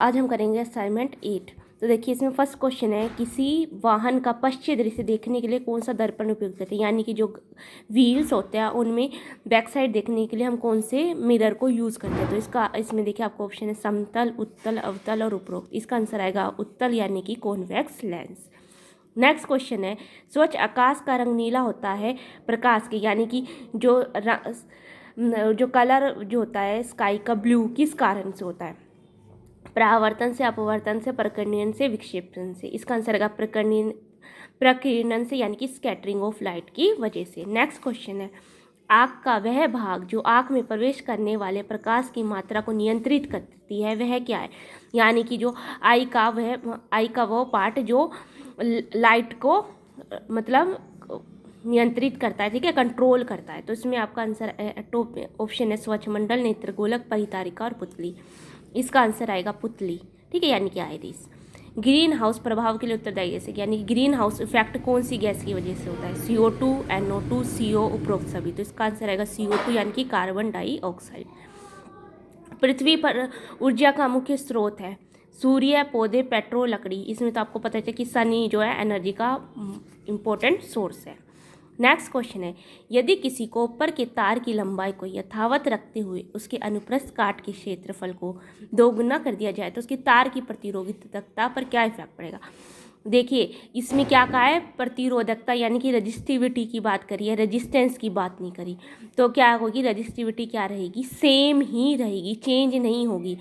आज हम करेंगे असाइनमेंट 8। तो देखिए इसमें फर्स्ट क्वेश्चन है, किसी वाहन का पश्चिम दृश्य देखने के लिए कौन सा दर्पण उपयोग करते हैं। यानी कि जो व्हील्स होते हैं उनमें बैक साइड देखने के लिए हम कौन से मिरर को यूज़ करते हैं। तो इसमें देखिए आपको ऑप्शन है समतल, उत्तल, अवतल और उपरोक्त। इसका आंसर आएगा उत्तल यानी कि कॉन्वेक्स लेंस। नेक्स्ट क्वेश्चन है, स्वच्छ आकाश का रंग नीला होता है प्रकाश के, यानी कि जो कलर जो होता है स्काई का ब्लू किस कारण से होता है। परावर्तन से, अपवर्तन से, प्रकीर्णन से, विक्षेपण से। इसका आंसर आएगा प्रकीर्णन से यानी कि स्कैटरिंग ऑफ लाइट की वजह से। नेक्स्ट क्वेश्चन है, आँख का वह भाग जो आँख में प्रवेश करने वाले प्रकाश की मात्रा को नियंत्रित करती है वह क्या है। यानी कि जो आई का वो पार्ट जो लाइट को मतलब नियंत्रित करता है, ठीक है, कंट्रोल करता है। तो इसमें आपका आंसर ऑप्शन है स्वच्छ मंडल, नेत्रगोलक, परितारिका और पुतली। इसका आंसर आएगा पुतली, ठीक है, यानी कि आइरिस। ग्रीन हाउस प्रभाव के लिए उत्तरदायी गैस है, यानी कि ग्रीन हाउस इफेक्ट कौन सी गैस की वजह से होता है। CO2, NO2, CO, उपरोक्त सभी। तो इसका आंसर आएगा CO2 यानी कि कार्बन डाइऑक्साइड। पृथ्वी पर ऊर्जा का मुख्य स्रोत है सूर्य, पौधे, पेट्रोल, लकड़ी। इसमें तो आपको पता है कि सनी जो है एनर्जी का इम्पोर्टेंट सोर्स है। नेक्स्ट क्वेश्चन है, यदि किसी कॉपर के तार की लंबाई को यथावत रखते हुए उसके अनुप्रस्थ काट के क्षेत्रफल को दोगुना कर दिया जाए तो उसकी तार की प्रतिरोधकता पर क्या इफेक्ट पड़ेगा। देखिए इसमें क्या कहा है, प्रतिरोधकता यानी कि रजिस्टिविटी की बात करी है, रेजिस्टेंस की बात नहीं करी। तो क्या होगी, रजिस्टिविटी क्या रहेगी, सेम ही रहेगी, चेंज नहीं होगी।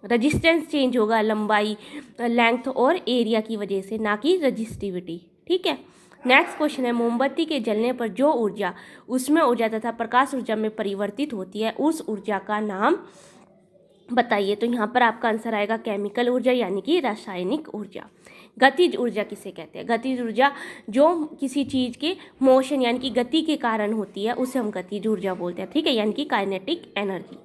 रजिस्टेंस चेंज होगा लंबाई, लेंथ और एरिया की वजह से, ना कि रजिस्टिविटी, ठीक है। नेक्स्ट क्वेश्चन है, मोमबत्ती के जलने पर जो ऊर्जा उसमें ऊर्जा तथा प्रकाश ऊर्जा में परिवर्तित होती है उस ऊर्जा का नाम बताइए। तो यहाँ पर आपका आंसर आएगा केमिकल ऊर्जा यानी कि रासायनिक ऊर्जा। गतिज ऊर्जा किसे कहते हैं। गतिज ऊर्जा जो किसी चीज़ के मोशन यानी कि गति के कारण होती है उसे हम गतिज ऊर्जा बोलते हैं, ठीक है, यानी कि काइनेटिक एनर्जी।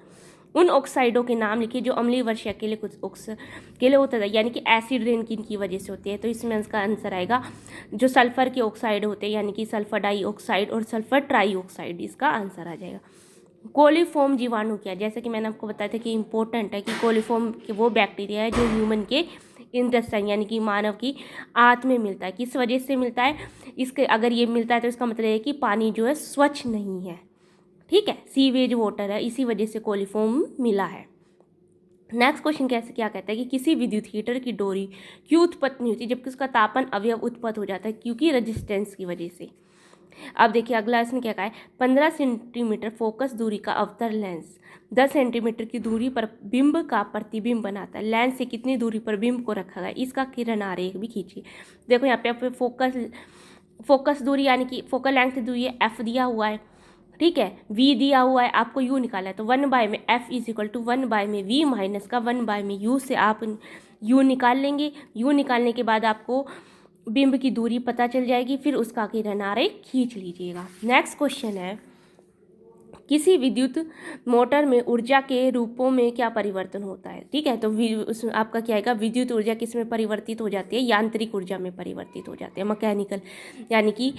उन ऑक्साइडों के नाम लिखिए जो अम्लीय वर्षा के लिए के लिए होता है, यानी कि एसिड रेन की वजह से होती है। तो इसमें इसका आंसर आएगा जो सल्फर के ऑक्साइड होते हैं यानी कि सल्फर डाइऑक्साइड और सल्फर ट्राईऑक्साइड। इसका आंसर आ जाएगा। कोलिफॉर्म जीवाणु क्या, जैसे कि मैंने आपको बताया था कि इंपॉर्टेंट है कि कोलिफॉर्म वो बैक्टीरिया है जो ह्यूमन के इंटेस्टाइन यानी कि मानव की आंत में मिलता है। किस वजह से मिलता है, इसके अगर ये मिलता है तो इसका मतलब है कि पानी जो है स्वच्छ नहीं है, ठीक है, सीवेज वाटर है, इसी वजह से कोलिफॉर्म मिला है। नेक्स्ट क्वेश्चन कैसे क्या कहता है कि किसी विद्युत हीटर की डोरी क्यों उत्पत्ति नहीं होती जबकि उसका तापन अवयव उत्पन्न हो जाता है, क्योंकि रेजिस्टेंस की वजह से। अब देखिए अगला इसने क्या कहा है, 15 सेंटीमीटर फोकस दूरी का अवतल लेंस 10 सेंटीमीटर की दूरी पर बिंब का प्रतिबिंब बनाता है। लेंस से कितनी दूरी पर बिंब को रखा गया, इसका किरण आरेख भी खींचिए। देखो यहाँ पे फोकस दूरी यानी कि फोकल लेंथ दूरी है, F दिया हुआ है, ठीक है, V दिया हुआ है, आपको U निकाला है। तो 1/F = 1/V माइनस का 1/U से आप U निकाल लेंगे। U निकालने के बाद आपको बिंब की दूरी पता चल जाएगी, फिर उसका किरण आरेख खींच लीजिएगा। नेक्स्ट क्वेश्चन है, किसी विद्युत मोटर में ऊर्जा के रूपों में क्या परिवर्तन होता है, ठीक है। तो आपका क्या आएगा, विद्युत ऊर्जा किस में परिवर्तित हो जाती है, यांत्रिक ऊर्जा में परिवर्तित हो जाती है, मैकेनिकल यानी कि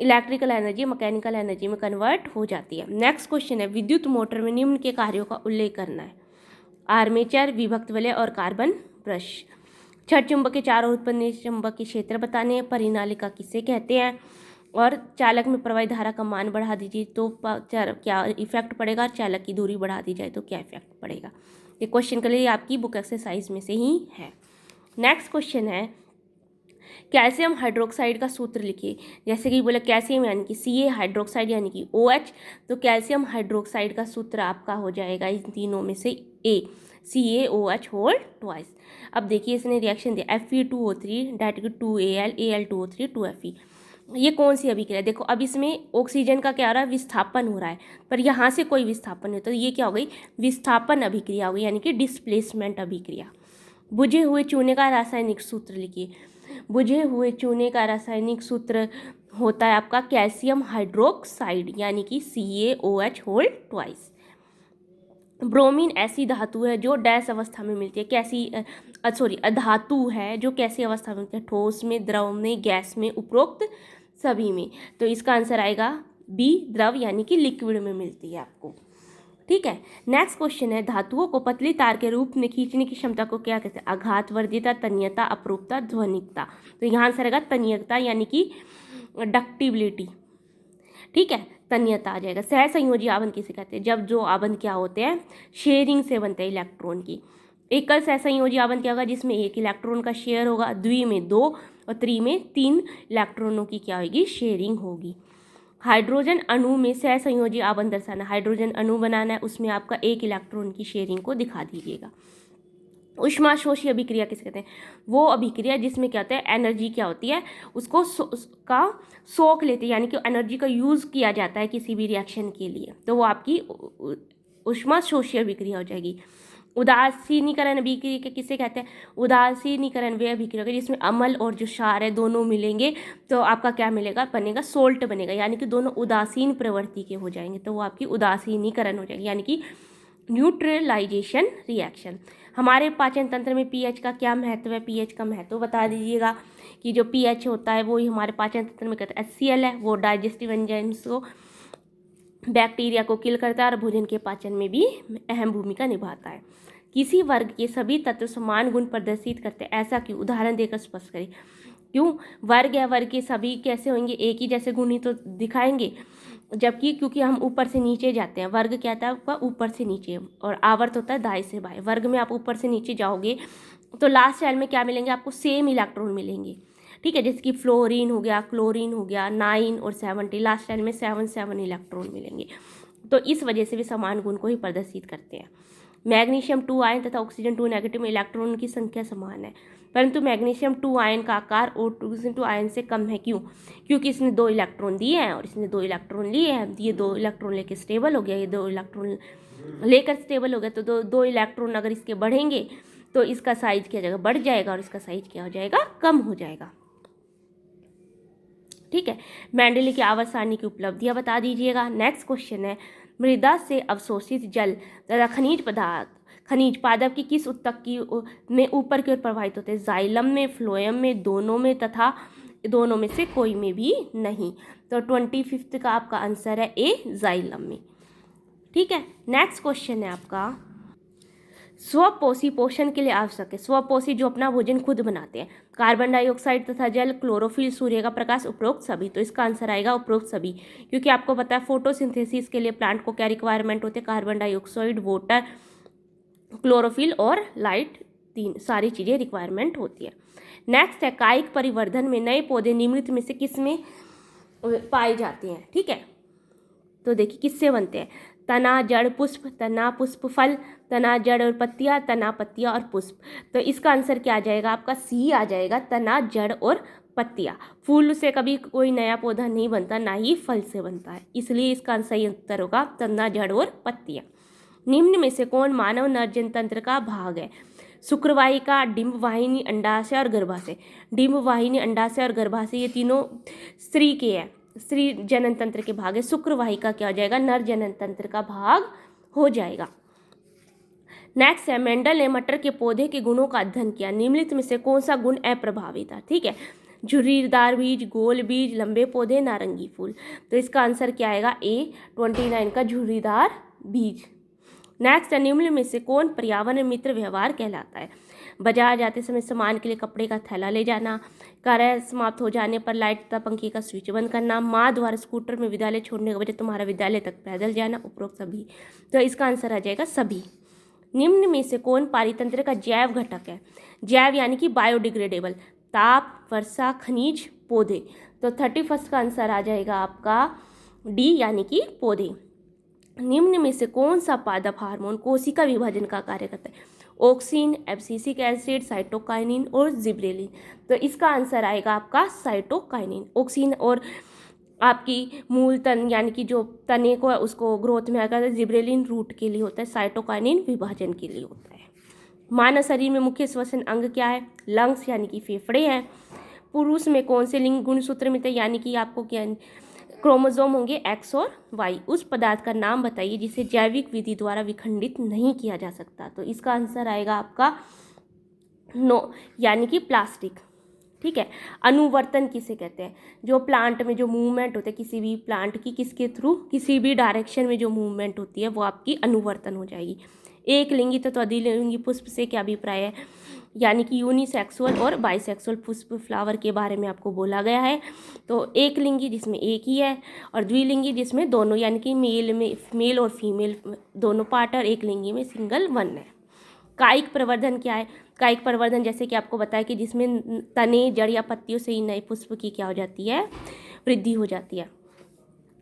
इलेक्ट्रिकल एनर्जी मैकेनिकल एनर्जी में कन्वर्ट हो जाती है। नेक्स्ट क्वेश्चन है, विद्युत मोटर में निम्न के कार्यों का उल्लेख करना है। आर्मेचर, विभक्त वलय और कार्बन ब्रश। छड़ चुंबक के चारों उत्पन्न चुंबक के क्षेत्र बताने हैं। परिनालिका किसे कहते हैं, और चालक में प्रवाहित धारा का मान बढ़ा दीजिए तो क्या इफेक्ट पड़ेगा, चालक की दूरी बढ़ा दी जाए तो क्या इफेक्ट पड़ेगा। ये क्वेश्चन के लिए आपकी बुक एक्सरसाइज में से ही है। नेक्स्ट क्वेश्चन है, कैल्शियम हाइड्रोक्साइड का सूत्र लिखिए। जैसे कि बोले कैल्शियम यानी कि Ca, हाइड्रोक्साइड यानी कि OH, तो कैल्शियम हाइड्रोक्साइड का सूत्र आपका हो जाएगा इन तीनों में से A, CaOH होल ट्वाइस। अब देखिए इसने रिएक्शन दिया Fe2O3 date 2Al, Al2O3 2Fe। ये कौन सी अभिक्रिया, देखो अब इसमें ऑक्सीजन का क्या हो रहा है, विस्थापन हो रहा है, पर यहाँ से कोई विस्थापन नहीं, तो ये क्या हो गई, विस्थापन अभिक्रिया हो गई यानी कि डिस्प्लेसमेंट अभिक्रिया। बुझे हुए चूने का रासायनिक सूत्र लिखिए। बुझे हुए चूने का रासायनिक सूत्र होता है आपका कैल्शियम हाइड्रोक्साइड यानी कि CaOH होल ट्वाइस। ब्रोमीन ऐसी धातु है जो डैश अवस्था में मिलती है, कैसी धातु है जो कैसी अवस्था में मिलती है, ठोस में, द्रव में, गैस में, उपरोक्त सभी में। तो इसका आंसर आएगा B, द्रव यानी कि लिक्विड में मिलती है आपको। ठीक है। नेक्स्ट क्वेश्चन है, धातुओं को पतली तार के रूप में खींचने की क्षमता को क्या कहते हैं? आघातवर्दिता, तन्यता, अपरूपता, ध्वनिकता। तो यहाँ से रहेगा तन्यता यानी कि डक्टिबिलिटी। ठीक है, तन्यता आ जाएगा। सहसंयोजी आबंध किसे कहते हैं? जब जो आबंध क्या होते हैं, शेयरिंग से बनते हैं इलेक्ट्रॉन की। एकल सहसंयोजी आबंध क्या होगा? जिसमें एक इलेक्ट्रॉन का शेयर होगा। द्वि में 2 और त्रि में 3 इलेक्ट्रॉनों की क्या होगी? शेयरिंग होगी। हाइड्रोजन अणु में सहसंयोजी आबंध दर्शाना, हाइड्रोजन अणु बनाना है, उसमें आपका एक इलेक्ट्रॉन की शेयरिंग को दिखा दीजिएगा। ऊष्माशोषी अभिक्रिया किसे कहते हैं? वो अभिक्रिया जिसमें क्या होता है, एनर्जी क्या होती है, उसको का सोख लेते हैं, यानी कि एनर्जी का यूज़ किया जाता है किसी भी रिएक्शन के लिए, तो वो आपकी ऊष्माशोषी अभिक्रिया हो जाएगी। उदासीनीकरण अभिक्रिया किसे कहते हैं? उदासीनीकरण वे अभिक्रिया जिसमें अम्ल और जो क्षार है दोनों मिलेंगे तो आपका क्या मिलेगा? बनेगा सोल्ट बनेगा, यानी कि दोनों उदासीन प्रवृत्ति के हो जाएंगे, तो वो आपकी उदासीनीकरण हो जाएगी, यानी कि न्यूट्रलाइजेशन रिएक्शन। हमारे पाचन तंत्र में पीएच का क्या महत्व है? पीएच का महत्व बता दीजिएगा कि जो पीएच होता है वो ही हमारे पाचन तंत्र में कहते हैं HCl है, वो डाइजेस्टिव एंजाइम्स को, बैक्टीरिया को किल करता है और भोजन के पाचन में भी अहम भूमिका निभाता है। किसी वर्ग के सभी तत्व समान गुण प्रदर्शित करते हैं, ऐसा क्यों? उदाहरण देकर स्पष्ट करें। क्यों? वर्ग है, वर्ग के सभी कैसे होंगे? एक ही जैसे गुण ही तो दिखाएंगे, जबकि क्योंकि हम ऊपर से नीचे जाते हैं। वर्ग क्या होता है आपका? ऊपर से नीचे, और आवर्त होता है दाएं से बाएं। वर्ग में आप ऊपर से नीचे जाओगे तो लास्ट शेल में क्या मिलेंगे आपको? सेम इलेक्ट्रॉन मिलेंगे। ठीक है, जैसे कि फ्लोरीन हो गया, क्लोरीन हो गया, 9 और 70, लास्ट शेल में 7 इलेक्ट्रॉन मिलेंगे, तो इस वजह से वे समान गुण को ही प्रदर्शित करते हैं। मैग्नीशियम 2 आयन तथा ऑक्सीजन 2 नेगेटिव में इलेक्ट्रॉन की संख्या समान है, परंतु मैग्नीशियम 2 आयन का आकार ऑक्सीजन 2 आयन से कम है। क्यों? क्योंकि इसने 2 इलेक्ट्रॉन दिए हैं और इसने 2 इलेक्ट्रॉन लिए हैं। ये 2 इलेक्ट्रॉन लेकर स्टेबल हो गया, ये 2 इलेक्ट्रॉन लेकर स्टेबल हो गया, तो 2 इलेक्ट्रॉन अगर इसके बढ़ेंगे तो इसका साइज क्या हो जाएगा? बढ़ जाएगा, और इसका साइज क्या हो जाएगा? कम हो जाएगा। ठीक है, मेंडेली की आवर्त सारणी की उपलब्धियां बता दीजिएगा। नेक्स्ट क्वेश्चन है, मृदा से अवशोषित जल तथा खनिज पदार्थ, खनिज पादप की किस ऊतक की में ऊपर की ओर प्रवाहित होते हैं? जाइलम में, फ्लोएम में, दोनों में, तथा दोनों में से कोई में भी नहीं। तो 25 का आपका आंसर है ए, जाइलम में। ठीक है, नेक्स्ट क्वेश्चन है आपका, स्वपोषी पोषण के लिए आवश्यक है। स्वपोषी जो अपना भोजन खुद बनाते हैं, कार्बन डाइऑक्साइड तथा जल, क्लोरोफिल, सूर्य का प्रकाश, उपरोक्त सभी। तो इसका आंसर आएगा उपरोक्त सभी, क्योंकि आपको पता है फोटोसिंथेसिस के लिए प्लांट को क्या रिक्वायरमेंट होते हैं? कार्बन डाइऑक्साइड, वाटर, क्लोरोफिल और लाइट, 3 सारी चीज़ें रिक्वायरमेंट होती है। नेक्स्ट है, कायिक परिवर्धन में नए पौधे निम्नलिखित में से किस में पाए जाते हैं? ठीक है, तो देखिए किससे बनते हैं? तना, जड़, पुष्प, तना, पुष्प, फल, तना, जड़ और पत्तियाँ, तना, पत्तियाँ और पुष्प। तो इसका आंसर क्या आ जाएगा आपका? सी आ जाएगा, तना, जड़ और पत्तियाँ। फूल से कभी कोई नया पौधा नहीं बनता, ना ही फल से बनता है, इसलिए इसका सही उत्तर होगा तना, जड़ और पत्तियाँ। निम्न में से कौन मानव नर तंत्र का भाग है? शुक्रवाहिका, डिंब वाहिनी, अंडाशय और गर्भाशय। डिंब वाहिनी, अंडाशय और गर्भाशय ये तीनों स्त्री के हैं, स्त्री जनन तंत्र के भाग है। शुक्रवाहिका क्या हो जाएगा? नर जनन तंत्र का भाग हो जाएगा। नेक्स्ट है, मेंडल ने मटर के पौधे के गुणों का अध्ययन किया, निम्नलिखित में से कौन सा गुण अप्रभावी था? ठीक है, झुर्रीदार बीज, गोल बीज, लंबे पौधे, नारंगी फूल। तो इसका आंसर क्या आएगा? ए, 29 का झुर्रीदार बीज। नेक्स्ट है, निम्न में से कौन पर्यावरण मित्र व्यवहार कहलाता है? बाजार जाते समय सामान के लिए कपड़े का थैला ले जाना, कार्य समाप्त हो जाने पर लाइट तथा पंखे का स्विच बंद करना, माँ द्वारा स्कूटर में विद्यालय छोड़ने के बजाय तुम्हारा विद्यालय तक पैदल जाना, उपरोक्त सभी। तो इसका आंसर आ जाएगा सभी। निम्न में से कौन पारितंत्र का जैव घटक है? जैव यानी कि बायोडिग्रेडेबल, ताप, वर्षा, खनिज, पौधे। तो 31 का आंसर आ जाएगा आपका डी, यानी कि पौधे। निम्न में से कौन सा पादप हार्मोन कोशिका विभाजन का कार्य करता है? ऑक्सिन, एब्सिसिक एसिड, साइटोकाइनिन और जिब्रेलिन। तो इसका आंसर आएगा आपका साइटोकाइनिन। ऑक्सिन और आपकी मूल तन यानी कि जो तने को है उसको ग्रोथ में आकर, जिब्रेलिन रूट के लिए होता है, साइटोकाइनिन विभाजन के लिए होता है। मानव शरीर में मुख्य श्वसन अंग क्या है? लंग्स यानी कि फेफड़े हैं। पुरुष में कौन से लिंग गुणसूत्र मिलते हैं? यानी कि आपको क्या क्रोमोसोम होंगे एक्स और वाई। उस पदार्थ का नाम बताइए जिसे जैविक विधि द्वारा विखंडित नहीं किया जा सकता। तो इसका आंसर आएगा आपका नो, यानी कि प्लास्टिक। ठीक है। अनुवर्तन किसे कहते हैं? जो प्लांट में जो मूवमेंट होता है किसी भी प्लांट की, किसके थ्रू, किसी भी डायरेक्शन में जो मूवमेंट होती है वो आपकी अनुवर्तन हो जाएगी। एक लिंगी तथा द्विलिंगी पुष्प से क्या अभिप्राय है? यानी कि यूनिसेक्सुअल और बाइसेक्सुअल पुष्प फ्लावर के बारे में आपको बोला गया है। तो एक लिंगी जिसमें एक ही है, और द्विलिंगी जिसमें दोनों यानी कि मेल और फीमेल दोनों पार्ट, और एक लिंगी में सिंगल वन है। कायिक प्रवर्धन क्या है? कायिक प्रवर्धन जैसे कि आपको बताया कि जिसमें तने, जड़ या पत्तियों से ही नए पुष्प की क्या हो जाती है? वृद्धि हो जाती है।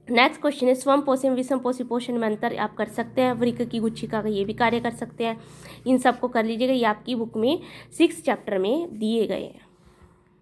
नेक्स्ट क्वेश्चन है स्वयं पोषण विषम पोषी पोषण में अंतर आप कर सकते हैं। वृक्क की गुच्छिका का ये भी कार्य कर सकते हैं। इन सबको कर लीजिएगा, ये आपकी बुक में 6 चैप्टर में दिए गए हैं।